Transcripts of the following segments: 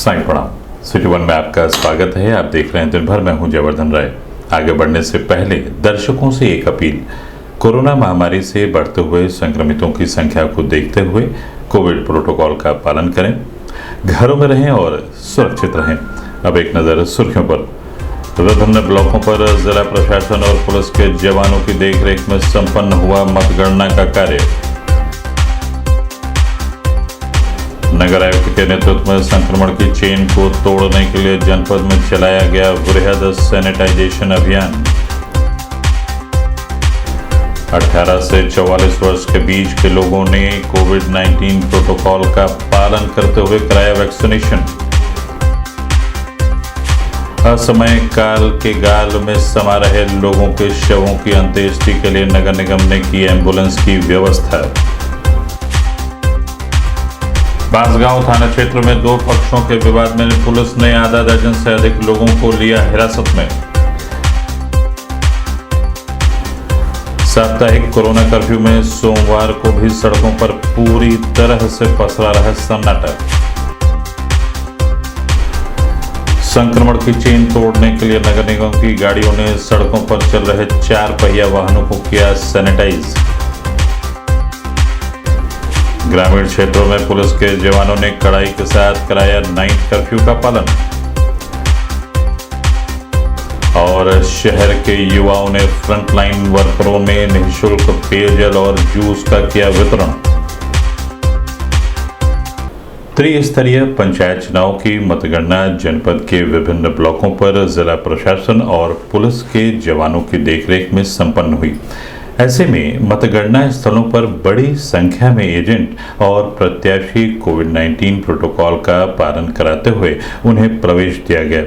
साईं प्रणाम। City one में आपका स्वागत है। आप देख रहे हैं दिन भर, मैं हूं जयवर्धन राय। आगे बढ़ने से पहले दर्शकों से एक अपील। कोरोना महामारी से बढ़ते हुए संक्रमितों की संख्या को देखते हुए कोविड प्रोटोकॉल का पालन करें, घरों में रहें और सुरक्षित रहें। अब एक नज़र सुर्खियों पर। विभिन्न ब्लॉकों पर जिला प्रशासन और पुलिस के जवानों की देखरेख में संपन्न हुआ मतगणना का कार्य। नगर आयुक्त के नेतृत्व में संक्रमण की चेन को तोड़ने के लिए जनपद में चलाया गया वृहद सैनिटाइजेशन अभियान। 18 से 44 वर्ष के बीच के लोगों ने कोविड-19 प्रोटोकॉल का पालन करते हुए कराया वैक्सीनेशन। असमय काल के गाल में समा रहे लोगों के शवों की अंत्येष्टि के लिए नगर निगम ने की एम्बुलेंस की व्यवस्था। बांसगांव थाना क्षेत्र में दो पक्षों के विवाद में पुलिस ने आधा दर्जन से अधिक लोगों को लिया हिरासत में। साप्ताहिक कोरोना कर्फ्यू में सोमवार को भी सड़कों पर पूरी तरह से पसरा रहा सन्नाटा। संक्रमण की चेन तोड़ने के लिए नगर निगम की गाड़ियों ने सड़कों पर चल रहे 4 पहिया वाहनों को किया सैनिटाइज। ग्रामीण क्षेत्रों में पुलिस के जवानों ने कड़ाई के साथ कराया नाइट कर्फ्यू का पालन। और शहर के युवाओं ने फ्रंटलाइन वर्करों में निःशुल्क पेयजल और जूस का किया वितरण। त्रिस्तरीय पंचायत चुनाव की मतगणना जनपद के विभिन्न ब्लॉकों पर जिला प्रशासन और पुलिस के जवानों की देखरेख में संपन्न हुई। ऐसे में मतगणना स्थलों पर बड़ी संख्या में एजेंट और प्रत्याशी कोविड-19 प्रोटोकॉल का पालन कराते हुए उन्हें प्रवेश दिया गया।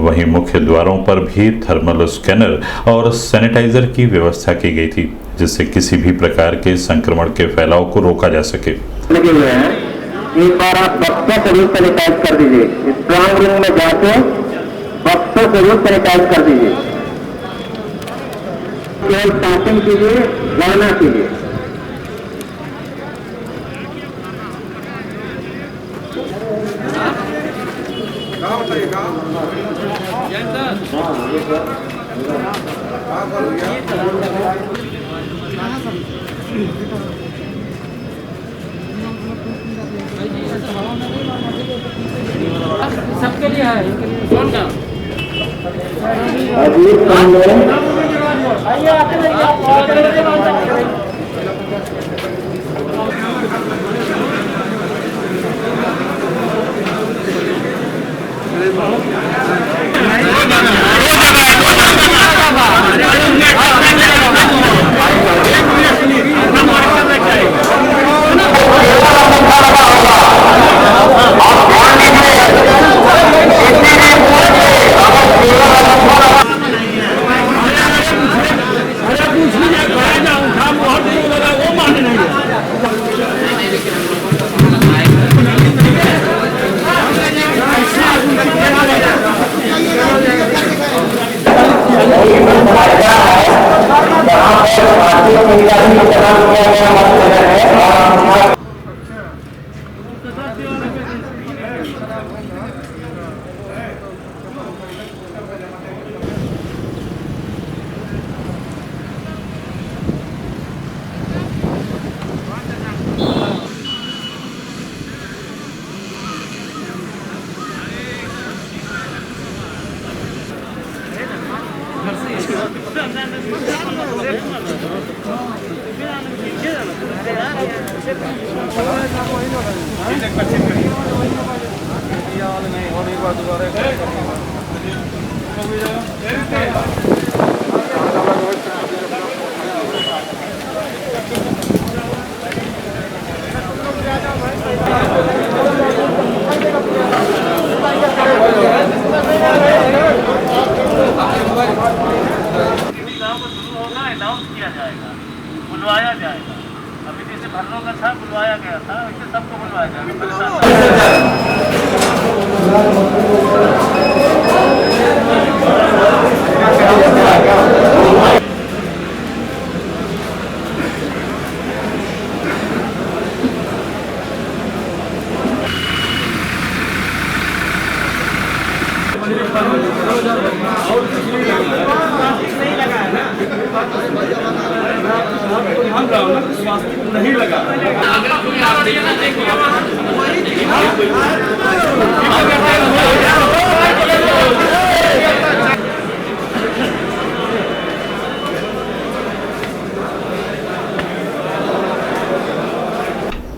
वहीं मुख्य द्वारों पर भी थर्मल स्कैनर और सैनिटाइजर की व्यवस्था की गई थी, जिससे किसी भी प्रकार के संक्रमण के फैलाव को रोका जा सके। एक बार आप बक्सों से भी सैनिटाइज कर दीजिए। स्ट्रांग रूम में जाके बक्सों से भी सैनिटाइज कर दीजिए। केवल शासन के लिए, गणना के लिए। सबके लिए है। कौन का? आइए आते रहिए आप। बुलवाया जाएगा। अभी जैसे भरनों का था, बुलवाया गया था, वैसे सबको बुलवाया जाएगा।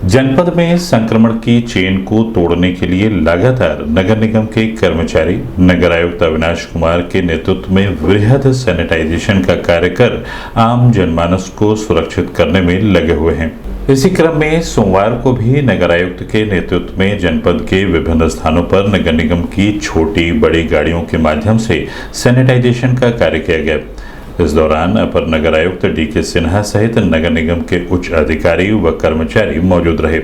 जनपद में संक्रमण की चेन को तोड़ने के लिए लगातार नगर निगम के कर्मचारी नगर आयुक्त अविनाश कुमार के नेतृत्व में वृहद सैनिटाइजेशन का कार्य कर आम जनमानस को सुरक्षित करने में लगे हुए हैं। इसी क्रम में सोमवार को भी नगर आयुक्त के नेतृत्व में जनपद के विभिन्न स्थानों पर नगर निगम की छोटी बड़ी गाड़ियों के माध्यम से सैनिटाइजेशन का कार्य किया गया। इस दौरान अपर नगर आयुक्त डी.के. सिन्हा सहित नगर निगम के उच्च अधिकारी व कर्मचारी मौजूद रहे।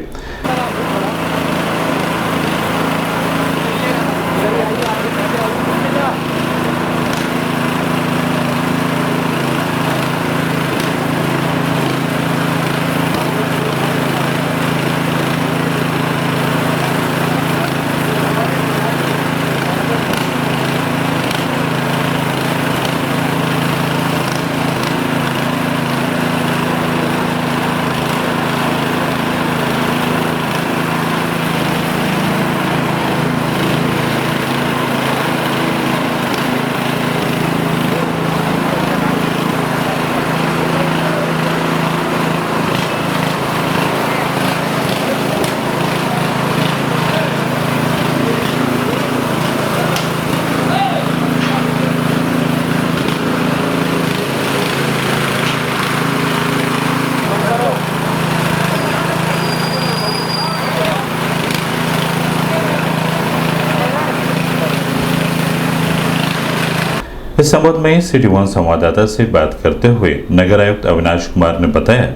इस संबंध में सिटी वन संवाददाता से बात करते हुए नगर आयुक्त अविनाश कुमार ने बताया,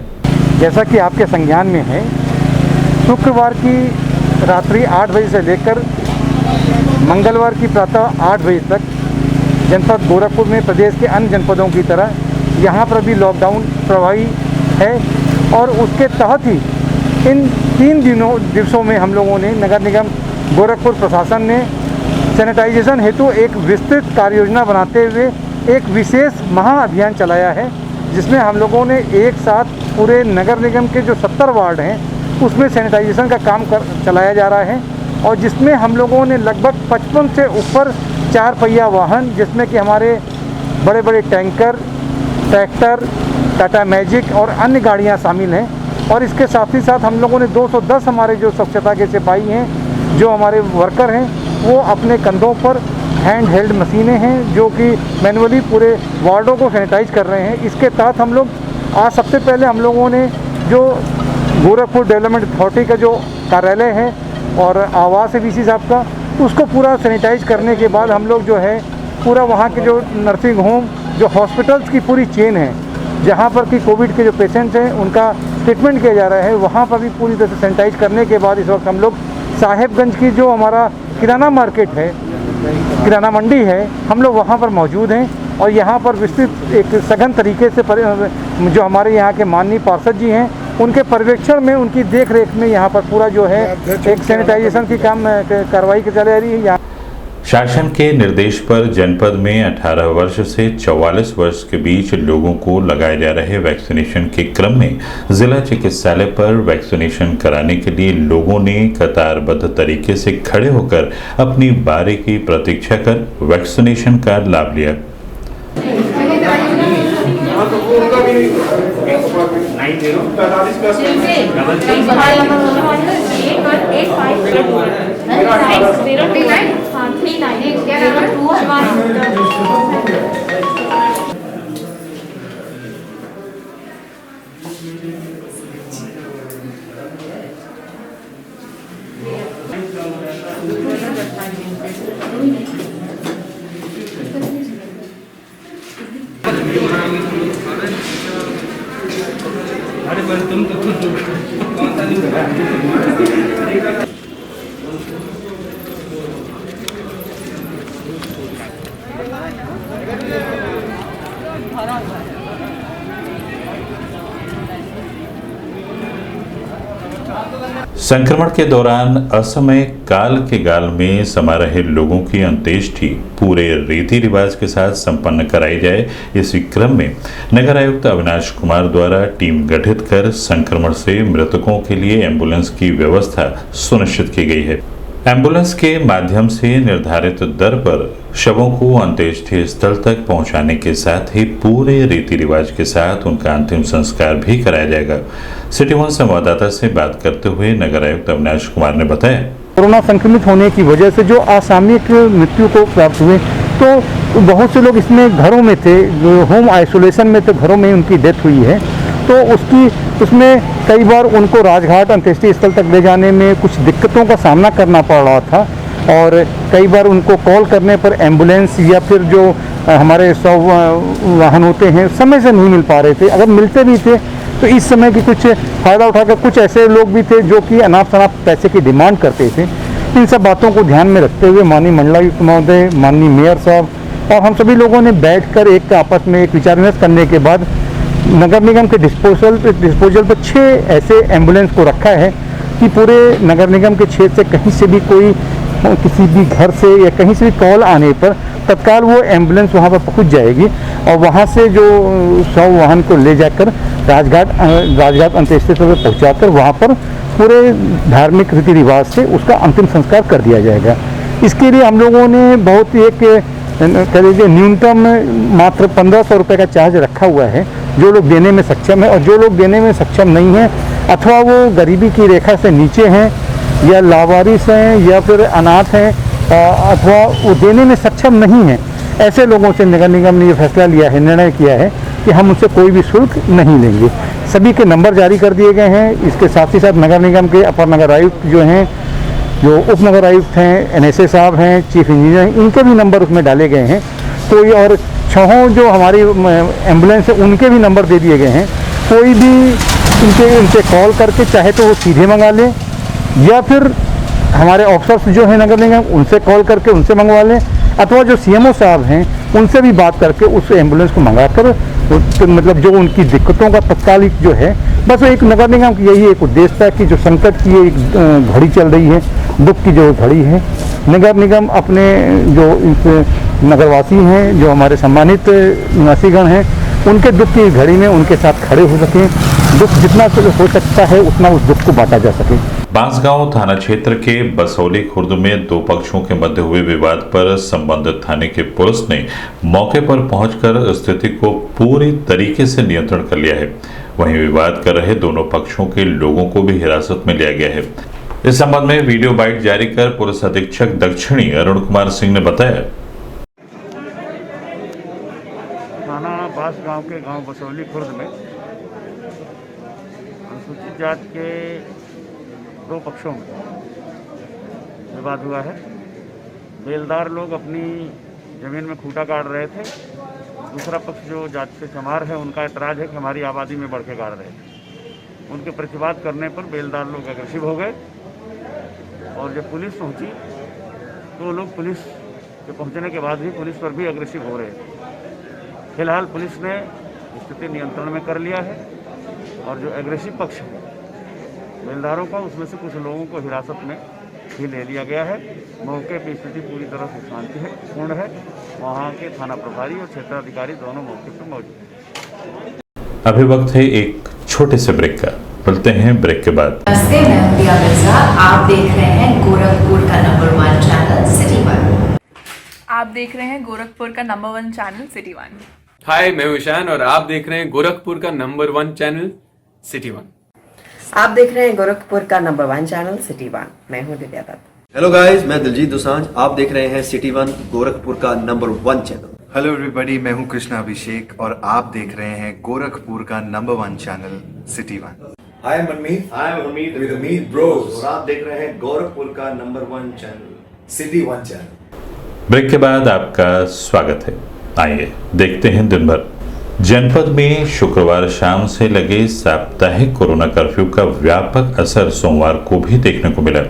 जैसा कि आपके संज्ञान में है, शुक्रवार की रात्रि 8 बजे से लेकर मंगलवार की प्रातः 8 बजे तक जनपद गोरखपुर में प्रदेश के अन्य जनपदों की तरह यहाँ पर भी लॉकडाउन प्रभावी है और उसके तहत ही इन 3 दिवसों में हम लोगों ने नगर निगम गोरखपुर प्रशासन ने सैनिटाइजेशन हेतु एक विस्तृत कार्य योजना बनाते हुए एक विशेष महाअभियान चलाया है, जिसमें हम लोगों ने एक साथ पूरे नगर निगम के जो 70 वार्ड हैं उसमें सैनिटाइजेशन का काम चलाया जा रहा है और जिसमें हम लोगों ने लगभग 55 से ऊपर 4 पहिया वाहन, जिसमें कि हमारे बड़े बड़े टैंकर, ट्रैक्टर, टाटा मैजिक और अन्य गाड़ियाँ शामिल हैं। और इसके साथ ही साथ हम लोगों ने 210 हमारे जो स्वच्छता के सिपाही हैं, जो हमारे वर्कर हैं, वो अपने कंधों पर हैंड हेल्ड मशीनें हैं जो कि मैनुअली पूरे वार्डों को सैनिटाइज कर रहे हैं। इसके तहत हम लोग आज सबसे पहले हम लोगों ने जो गोरखपुर डेवलपमेंट अथॉरिटी का जो कार्यालय है और आवास है वीसी साहब का, उसको पूरा सैनिटाइज करने के बाद हम लोग जो है पूरा वहाँ के जो नर्सिंग होम, जो हॉस्पिटल्स की पूरी चेन है जहाँ पर कि कोविड के जो पेशेंट्स हैं उनका ट्रीटमेंट किया जा रहा है, वहाँ पर भी पूरी तरह से सैनिटाइज करने के बाद इस वक्त हम लोग साहेबगंज की जो हमारा किराना मार्केट है, किराना मंडी है, हम लोग वहाँ पर मौजूद हैं और यहाँ पर विस्तृत एक सघन तरीके से जो हमारे यहाँ के माननीय पार्षद जी हैं उनके पर्यवेक्षण में, उनकी देख रेख में यहाँ पर पूरा जो है एक सैनिटाइजेशन की कार्रवाई की जा रही है। यहाँ शासन के निर्देश पर जनपद में 18 वर्ष से 44 वर्ष के बीच लोगों को लगाए जा रहे वैक्सीनेशन के क्रम में जिला चिकित्सालय पर वैक्सीनेशन कराने के लिए लोगों ने कतारबद्ध तरीके से खड़े होकर अपनी बारी की प्रतीक्षा कर वैक्सीनेशन का लाभ लिया। अरे पर तुम तो खुद कौन सा दिन संक्रमण के दौरान असमय काल के गाल में समा रहे लोगों की अंत्येष्टि पूरे रीति रिवाज के साथ संपन्न कराई जाए, इसी क्रम में नगर आयुक्त अविनाश कुमार द्वारा टीम गठित कर संक्रमण से मृतकों के लिए एम्बुलेंस की व्यवस्था सुनिश्चित की गई है। एम्बुलेंस के माध्यम से निर्धारित दर पर शवों को अंत्येष्टि स्थल तक पहुंचाने के साथ ही पूरे रीति रिवाज के साथ उनका अंतिम संस्कार भी कराया जाएगा। सिटी वन संवाददाता से बात करते हुए नगर आयुक्त अविनाश कुमार ने बताया, कोरोना संक्रमित होने की वजह से जो असामयिक मृत्यु को प्राप्त हुए, तो बहुत से लोग इसमें घरों में थे, जो होम आइसोलेशन में थे, घरों में उनकी डेथ हुई है। तो उसमें कई बार उनको राजघाट अंत्येष्टि स्थल तक ले जाने में कुछ दिक्कतों का सामना करना पड़ रहा था और कई बार उनको कॉल करने पर एम्बुलेंस या फिर जो हमारे 100 वाहन होते हैं समय से नहीं मिल पा रहे थे। अगर मिलते भी थे तो इस समय की कुछ फ़ायदा उठाकर कुछ ऐसे लोग भी थे जो कि अनाप शनाप पैसे की डिमांड करते थे। इन सब बातों को ध्यान में रखते हुए माननीय मंडलायुक्त महोदय, माननीय मेयर साहब और हम सभी लोगों ने बैठकर एक आपस में एक विचार विमर्श करने के बाद नगर निगम के डिस्पोजल पर 6 ऐसे एम्बुलेंस को रखा है कि पूरे नगर निगम के क्षेत्र से कहीं से भी कोई किसी भी घर से या कहीं से भी कॉल आने पर तत्काल वो एम्बुलेंस वहाँ पर पहुँच जाएगी और वहाँ से जो 100 वाहन को ले जाकर राजघाट अंत्येष्टि स्थल पर पहुँचाकर वहाँ पर पूरे धार्मिक रीति रिवाज से उसका अंतिम संस्कार कर दिया जाएगा। इसके लिए हम लोगों ने बहुत एक कह लीजिए न्यूनतम मात्र 1500 रुपये का चार्ज रखा हुआ है। जो लोग देने में सक्षम है और जो लोग देने में सक्षम नहीं है अथवा वो गरीबी की रेखा से नीचे हैं या लावारिस हैं या फिर अनाथ हैं अथवा वो देने में सक्षम नहीं है, ऐसे लोगों से नगर निगम ने ये फैसला लिया है, निर्णय किया है कि हम उनसे कोई भी शुल्क नहीं लेंगे। सभी के नंबर जारी कर दिए गए हैं। इसके साथ ही साथ नगर निगम के अपर नगर आयुक्त जो हैं, जो उप नगर आयुक्त हैं, NSA साहब हैं, चीफ इंजीनियर, इनके भी नंबर उसमें डाले गए हैं। कोई और 6 जो हमारी एम्बुलेंस है उनके भी नंबर दे दिए गए हैं। कोई भी उनसे कॉल करके चाहे तो वो सीधे मंगा लें या फिर हमारे ऑफिसर्स जो हैं नगर निगम उनसे कॉल करके उनसे मंगवा लें अथवा जो CMO साहब हैं उनसे भी बात करके उस एम्बुलेंस को मंगाकर मतलब जो उनकी दिक्कतों का तत्कालिक जो है, बस एक नगर निगम की यही एक उद्देश्य था कि जो संकट की एक घड़ी चल रही है, दुख की जो घड़ी है, नगर निगम अपने जो नगरवासी हैं, जो हमारे सम्मानित निवासीगण हैं, उनके दुख की घड़ी में उनके साथ खड़े हो सकें। दुख जितना हो सकता है उतना उस दुख को बांटा जा सके। बांसगांव थाना क्षेत्र के बसौली खुर्द में 2 पक्षों के मध्य हुए विवाद पर संबंधित थाने की पुलिस ने मौके पर पहुंचकर स्थिति को पूरी तरीके से नियंत्रण कर लिया है। वहीं विवाद कर रहे दोनों पक्षों के लोगों को भी हिरासत में लिया गया है। इस संबंध में वीडियो बाइट जारी कर पुलिस अधीक्षक दक्षिणी अरुण कुमार सिंह ने बताया, थाना बांसगांव के गांव बसौली खुर्द में अनुसूचित जाति के 2 पक्षों में विवाद हुआ है। बेलदार लोग अपनी ज़मीन में खूंटा गाड़ रहे थे। दूसरा पक्ष जो जाति से चमार है उनका एतराज़ है कि हमारी आबादी में बढ़ के गाड़ रहे थे। उनके प्रतिवाद करने पर बेलदार लोग अग्रेसिव हो गए और जब पुलिस पहुंची तो लोग पुलिस के पहुंचने के बाद भी पुलिस पर भी अग्रेसिव हो रहे थे। फिलहाल पुलिस ने स्थिति नियंत्रण में कर लिया है और जो एग्रेसिव पक्ष है बेलदारों का, उसमें से कुछ लोगों को हिरासत में भी ले लिया गया है। मौके पर स्थिति पूरी तरह से शांतिपूर्ण है। वहाँ के थाना प्रभारी और क्षेत्राधिकारी दोनों मौके पर मौजूद हैं। अभी वक्त है एक छोटे से ब्रेक का, मिलते हैं ब्रेक के बाद। नमस्ते, मैं प्रिया मिर्जा। आप देख रहे हैं गोरखपुर का नंबर 1 चैनल सिटी वन। आप देख रहे हैं गोरखपुर का नंबर 1 चैनल सिटी वन। हाय, मैं ईशान और आप देख रहे हैं गोरखपुर का नंबर 1 चैनल सिटी वन। आप देख रहे हैं गोरखपुर का नंबर 1 चैनल सिटी वन। मैं हूं दिव्या दत्त। हेलो गाइस, मैं दिलजीत दोसांझ। आप देख रहे हैं सिटी वन गोरखपुर का नंबर 1 चैनल। हेलो एवरीबॉडी, मैं हूं कृष्णा अभिषेक और आप देख रहे हैं गोरखपुर का number 1 channel city one. Hi Manmeet with Amit bros और आप देख रहे हैं गोरखपुर का number 1 channel city one channel. Break के बाद आपका स्वागत है। आइए देखते हैं दिन भर। जनपद में शुक्रवार शाम से लगे साप्ताहिक कोरोना कर्फ्यू का व्यापक असर सोमवार को भी देखने को मिला,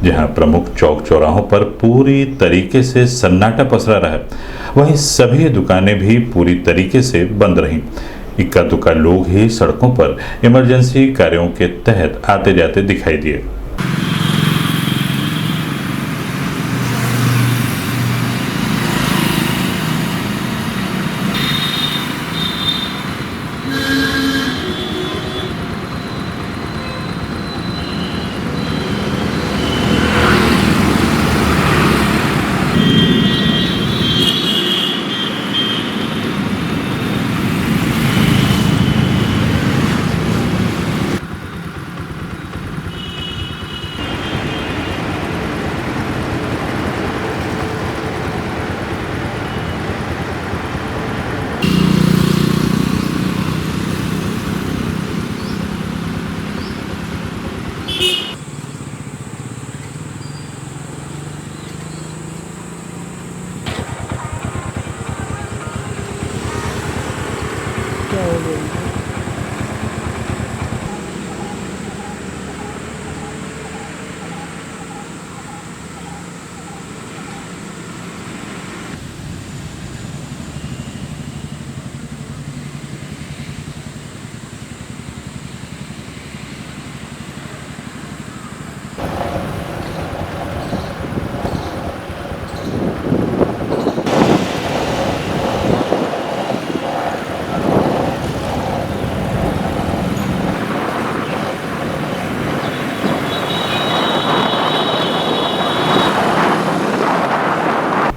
जहां प्रमुख चौक चौराहों पर पूरी तरीके से सन्नाटा पसरा रहा। वहीं सभी दुकानें भी पूरी तरीके से बंद रहीं। इक्का दुक्का लोग ही सड़कों पर इमरजेंसी कार्यों के तहत आते जाते दिखाई दिए।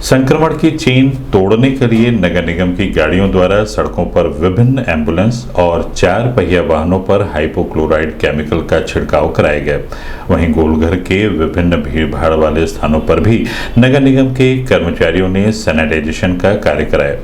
संक्रमण की चेन तोड़ने के लिए नगर निगम की गाड़ियों द्वारा सड़कों पर विभिन्न एम्बुलेंस और 4 पहिया वाहनों पर हाइपोक्लोराइड केमिकल का छिड़काव कराया गया। वहीं गोलघर के विभिन्न भीड़भाड़ वाले स्थानों पर भी नगर निगम के कर्मचारियों ने सैनिटाइजेशन का कार्य कराया।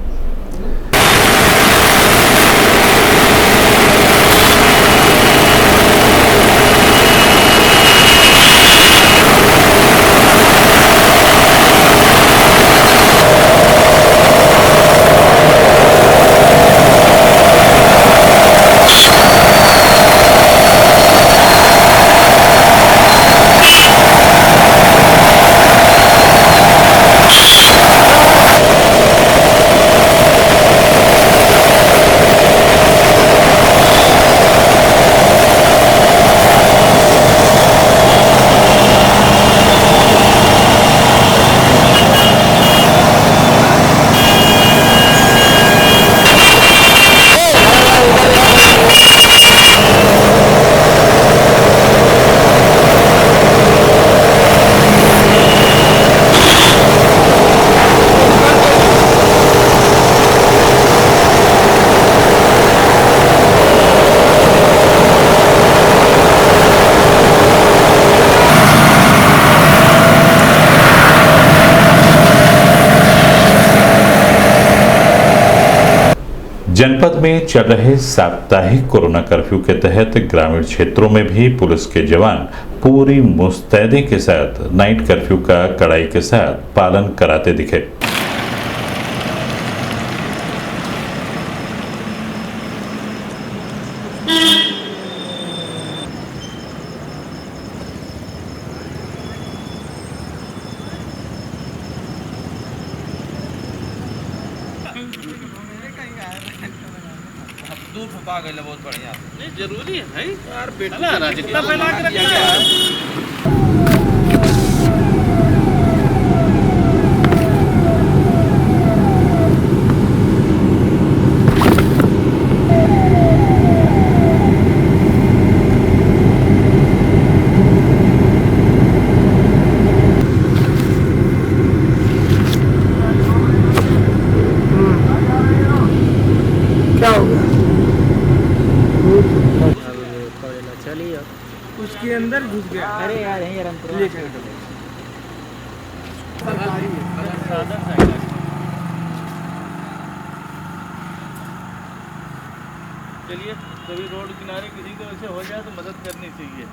जनपद में चल रहे साप्ताहिक कोरोना कर्फ्यू के तहत ग्रामीण क्षेत्रों में भी पुलिस के जवान पूरी मुस्तैदी के साथ नाइट कर्फ्यू का कड़ाई के साथ पालन कराते दिखे। दूर फपा गए बहुत बढ़िया। नहीं जरूरी है यार, पेट जितना फैला के रखिए यार। क्या हो गया? चलिए उसके अंदर घुस गया। अरे यार यहीं चलिए, कभी रोड किनारे किसी को ऐसे हो जाए तो मदद करनी चाहिए।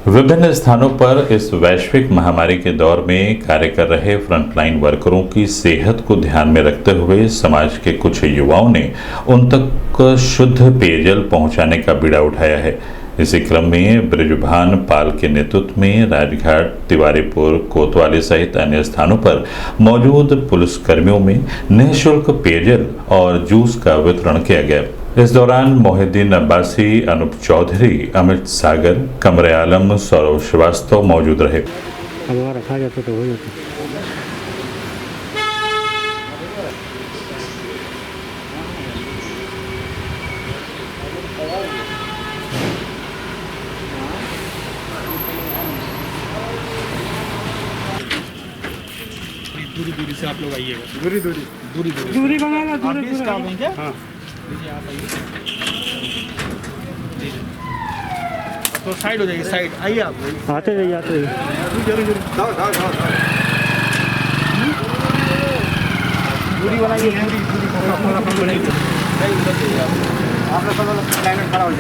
विभिन्न स्थानों पर इस वैश्विक महामारी के दौर में कार्य कर रहे फ्रंटलाइन वर्करों की सेहत को ध्यान में रखते हुए समाज के कुछ युवाओं ने उन तक शुद्ध पेयजल पहुंचाने का बीड़ा उठाया है। इसी क्रम में ब्रिजभान पाल के नेतृत्व में राजघाट, तिवारीपुर, कोतवाली सहित अन्य स्थानों पर मौजूद पुलिसकर्मियों में निःशुल्क पेयजल और जूस का वितरण किया गया। इस दौरान मोहिद्दीन अब्बासी, अनूप चौधरी, अमित सागर, कमरे आलम, सौरभ श्रीवास्तव मौजूद रहे। रखा जाता तो हो जाता। दूरी से आप लोग आइएगा। दूरी बनाना, दूरी स्टाफ है क्या? हाँ, आप आइए तो साइड हो जाएगी, साइड आइए आप। आते जाइए जरूर दूरी बनाइए, दूरी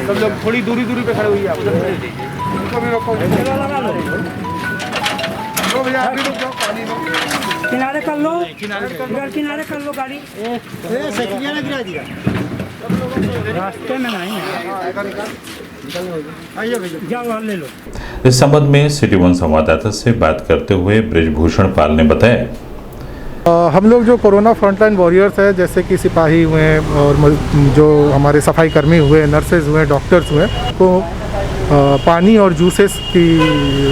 सब लोग थोड़ी दूरी पे खड़े हुई आप। उनको भी रोको, किनारे कर लो, किनारे कर लो गाड़ी। गिरा दिया रास्ते में नहीं है, जाओ ले लो। इस संबंध में सिटी वन संवाददाता से बात करते हुए ब्रिजभूषण पाल ने बताया, हम लोग जो कोरोना फ्रंटलाइन वॉरियर्स है, जैसे कि सिपाही हुए और जो हमारे सफाई कर्मी हुए, नर्सेज हुए, डॉक्टर्स हुए, को पानी और जूसेस की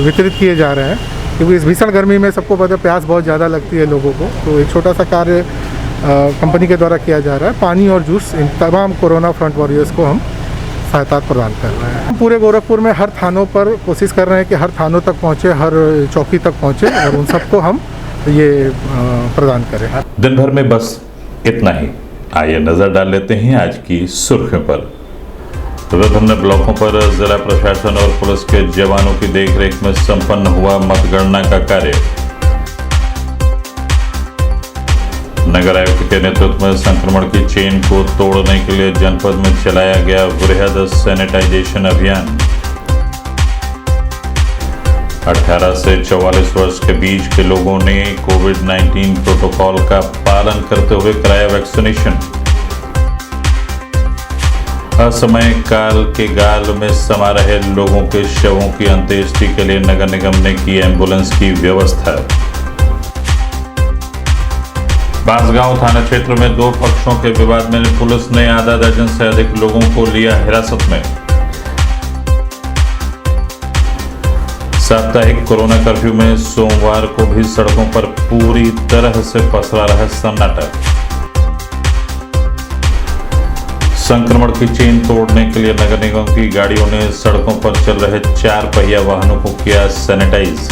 वितरित किए जा रहे हैं, क्योंकि इस भीषण गर्मी में सबको पता प्यास बहुत ज़्यादा लगती है लोगों को। तो एक छोटा सा कार्य कंपनी के द्वारा किया जा रहा है। पानी और जूस इन तमाम कोरोना फ्रंट वॉरियर्स को हम सहायता प्रदान कर रहे हैं। पूरे गोरखपुर में हर थानों पर कोशिश कर रहे हैं कि हर थानों तक पहुँचे, हर चौकी तक पहुँचे और उन सबको हम ये प्रदान करें। दिन भर में बस इतना ही। आइए नजर डाल लेते हैं आज की सुर्खियों पर। विभिन्न ब्लॉकों पर जिला प्रशासन और पुलिस के जवानों की देखरेख में संपन्न हुआ मतगणना का कार्य। नगर आयुक्त के नेतृत्व में संक्रमण की चेन को तोड़ने के लिए जनपद में चलाया गया वृहद सैनिटाइजेशन अभियान। 18 से 44 वर्ष के बीच के लोगों ने कोविड-19 प्रोटोकॉल का पालन करते हुए कराया वैक्सीनेशन। असमय काल के गाल में समा रहे लोगों के शवों की अंत्येष्टि के लिए नगर निगम ने की एम्बुलेंस की व्यवस्था। बांसगांव थाना क्षेत्र में दो पक्षों के विवाद में पुलिस ने आधा दर्जन से अधिक लोगों को लिया हिरासत में। साप्ताहिक कोरोना कर्फ्यू में सोमवार को भी सड़कों पर पूरी तरह से पसरा रहा सन्नाटा। संक्रमण की चेन तोड़ने के लिए नगर निगम की गाड़ियों ने सड़कों पर चल रहे 4 पहिया वाहनों को किया सैनिटाइज।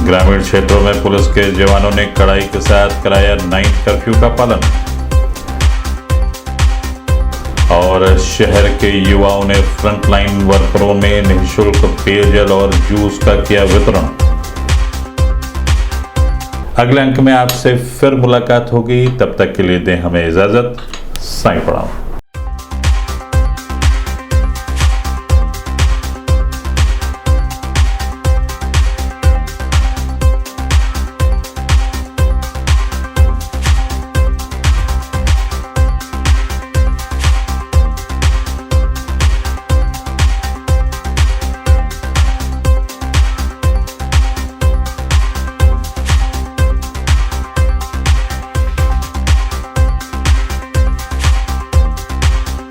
ग्रामीण क्षेत्रों में पुलिस के जवानों ने कड़ाई के साथ कराया नाइट कर्फ्यू का पालन और शहर के युवाओं ने फ्रंटलाइन वर्करों में निःशुल्क पेयजल और जूस का किया वितरण। अगले अंक में आपसे फिर मुलाकात होगी, तब तक के लिए दें हमें इजाजत। साईं प्रणाम।